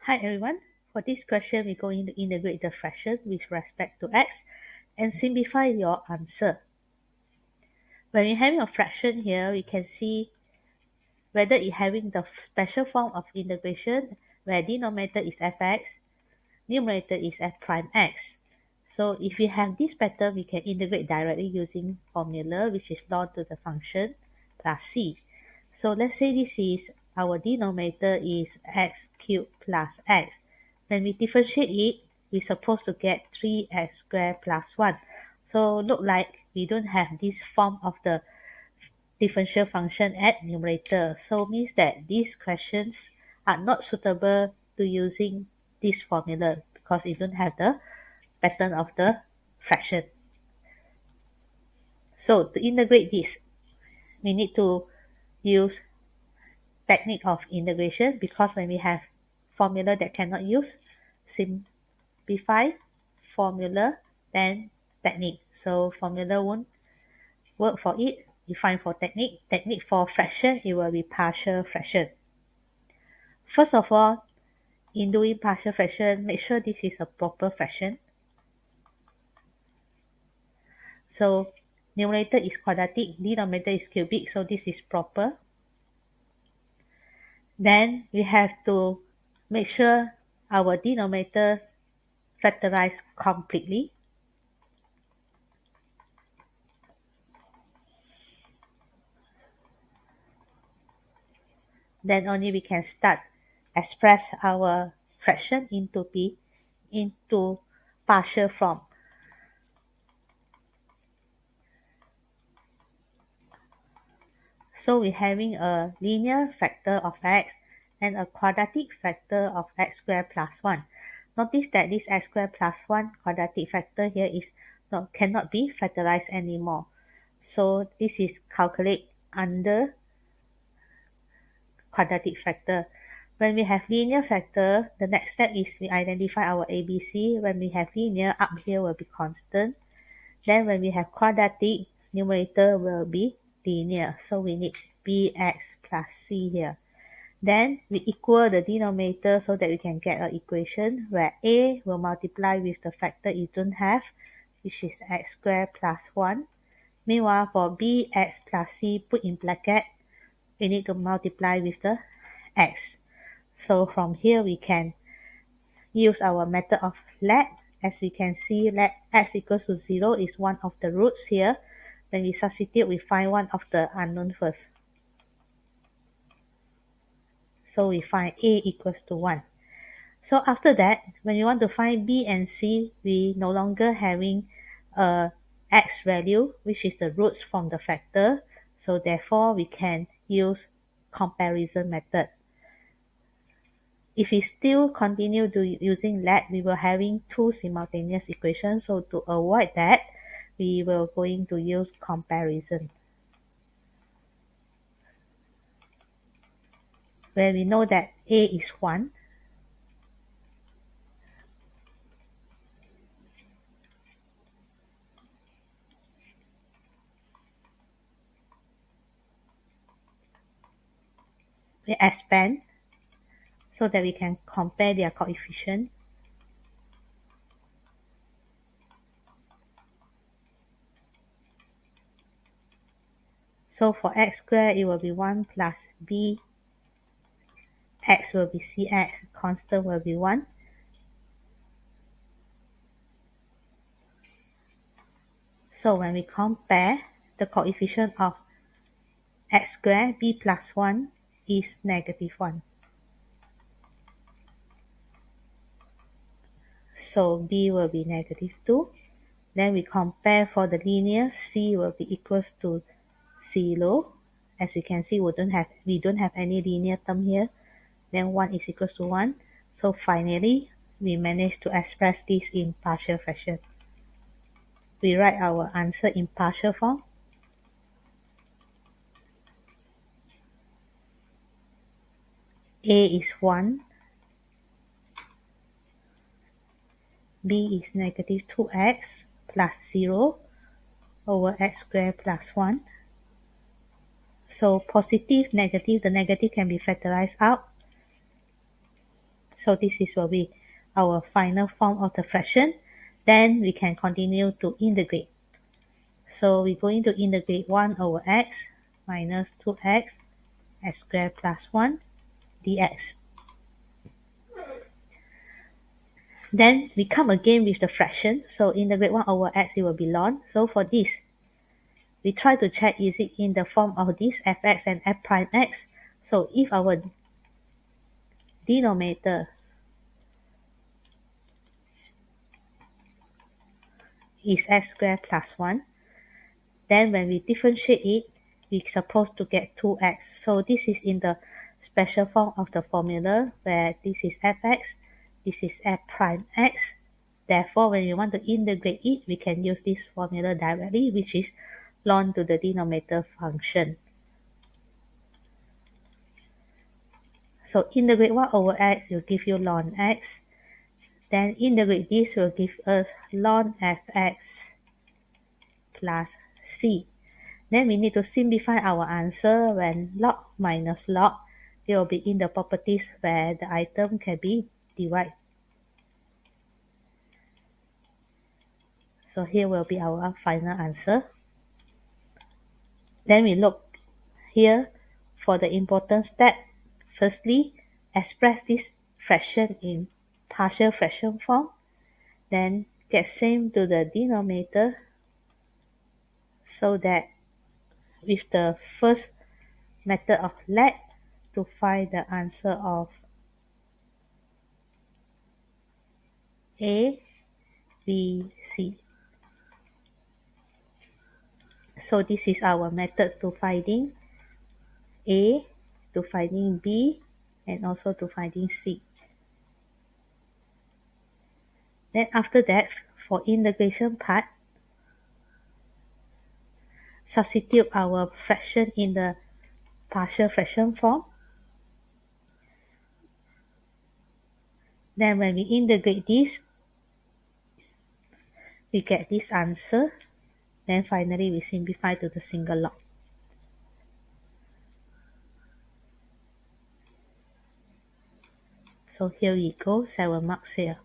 Hi everyone. For this question, we're going to integrate the fraction with respect to x and simplify your answer. When we're having a fraction here, we can see whether it's having the special form of integration where denominator is fx, numerator is f prime x. So if we have this pattern, we can integrate directly using formula, which is ln to the function plus c. So let's say this is our denominator is x cubed plus x. When we differentiate it, we're supposed to get 3x squared plus 1. So look like we don't have this form of the differential function at numerator. So means that these questions are not suitable to using this formula because it don't have the pattern of the fraction. So to integrate this, we need to use technique of integration because when we have formula that cannot use, simplify formula, then technique. So formula won't work for it. We find for technique. Technique for fraction, it will be partial fraction. First of all, in doing partial fraction, make sure this is a proper fraction. So numerator is quadratic, denominator is cubic, so this is proper. Then we have to make sure our denominator factorize completely. Then only we can start express our fraction into partial form. So we're having a linear factor of x and a quadratic factor of x squared plus 1. Notice that this x squared plus 1 quadratic factor here cannot be factorized anymore. So this is calculate under quadratic factor. When we have linear factor, the next step is we identify our ABC. When we have linear, up here will be constant. Then when we have quadratic, numerator will be linear. So we need bx plus c here. Then we equal the denominator so that we can get an equation where a will multiply with the factor it don't have, which is x squared plus 1. Meanwhile, for bx plus c, put in bracket, we need to multiply with the x. So from here, we can use our method of let. As we can see, let x equals to 0 is one of the roots here. When we substitute, we find one of the unknown first. So we find a equals to 1. So after that, when we want to find b and c, we no longer having a x value, which is the roots from the factor. So therefore, we can use comparison method. If we still continue using let, we will having two simultaneous equations. So to avoid that, we will going to use comparison, where we know that a is 1. We expand so that we can compare their coefficient. So for x squared, it will be 1 plus b, x will be cx, constant will be 1. So when we compare the coefficient of x squared, b plus 1 is negative 1. So b will be negative 2. Then we compare for the linear, c will be equals to 0. As we can see, we don't have any linear term here. Then 1 is equals to 1. So finally, we managed to express this in partial fraction. We write our answer in partial form. A is 1. B is negative 2x plus 0 over x squared plus 1. So positive, negative, the negative can be factorized out. So this is will be our final form of the fraction. Then we can continue to integrate. So we're going to integrate 1 over x minus 2x x squared plus 1 dx. Then we come again with the fraction. So integrate 1 over x, it will be ln. So for this, we try to check is it in the form of this fx and f prime x. So if our denominator is x squared plus 1, then when we differentiate it, we're supposed to get 2x. So this is in the special form of the formula where this is fx, this is f prime x. Therefore, when we want to integrate it, we can use this formula directly, which is ln to the denominator function. So integrate 1 over x will give you ln x. Then integrate this will give us ln fx plus c. Then we need to simplify our answer when log minus log. It will be in the properties where the item can be divided. So here will be our final answer. Then we look here for the important step. Firstly, express this fraction in partial fraction form. Then get same to the denominator so that with the first method of let to find the answer of A, B, C. So this is our method to finding A, to finding B, and also to finding C. Then after that, for integration part, substitute our fraction in the partial fraction form. Then when we integrate this, we get this answer. Then finally we simplify to the single log. So here we go, 7 marks here.